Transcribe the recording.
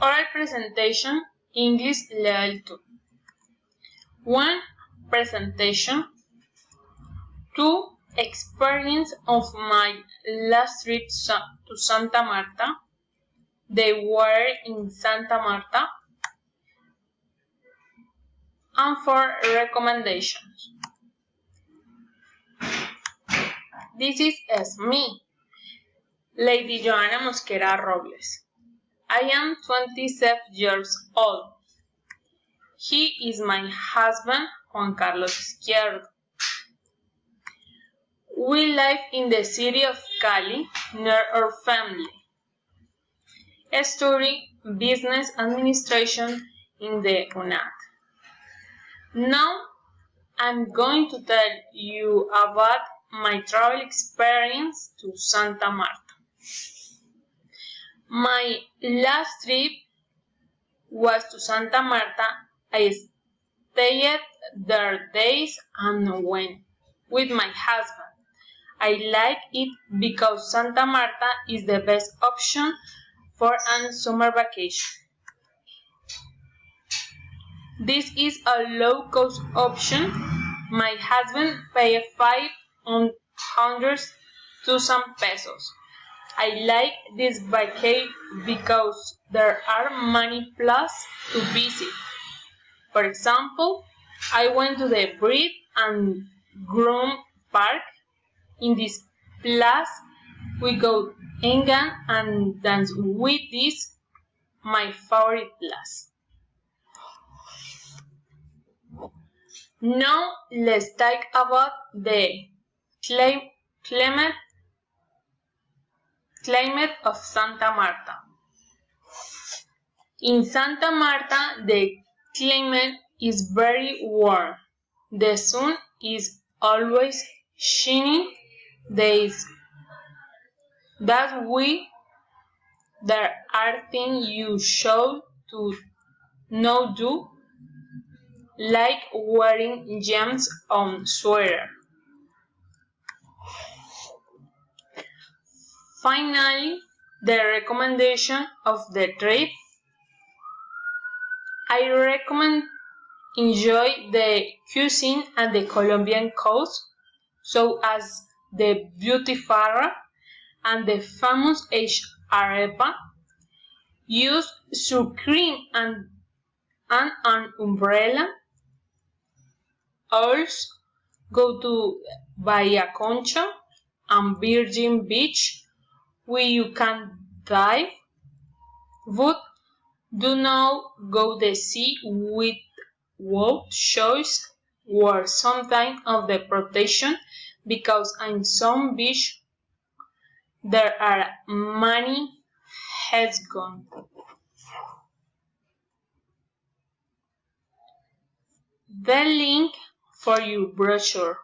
Oral presentation, English Level 2. 1. Presentation. 2. Experience of my last trip to Santa Marta. They were in Santa Marta. And 4. Recommendations. This is me, Lady Joanna Mosquera Robles. I am 27 years old. He is my husband, Juan Carlos Izquierdo. We live in the city of Cali near our family. I study business administration in the UNAD. Now I'm going to tell you about my travel experience to Santa Marta. My last trip was to Santa Marta. I stayed there days and went with my husband. I like it because Santa Marta is the best option for a summer vacation. This is a low-cost option. My husband paid 500,000 pesos. I like this vacation because there are many places to visit. For example, I went to the Breed and Groom Park. In this place, we go engan and dance with this, my favorite place. Now let's talk about the climate of Santa Marta. In Santa Marta, the climate is very warm. The sun is always shining. There are things you should not do, like wearing jeans or sweater. Finally, the recommendation of the trip. I recommend enjoy the cuisine and the Colombian coast, so as the beauty farra and the famous arepa. Use sunscreen and an umbrella. Also, go to Bahia Concha and Virgin Beach, where you can dive, but do not go to the sea without shoes or some kind of the protection, because on some beach there are many heads gone. The link for your brochure.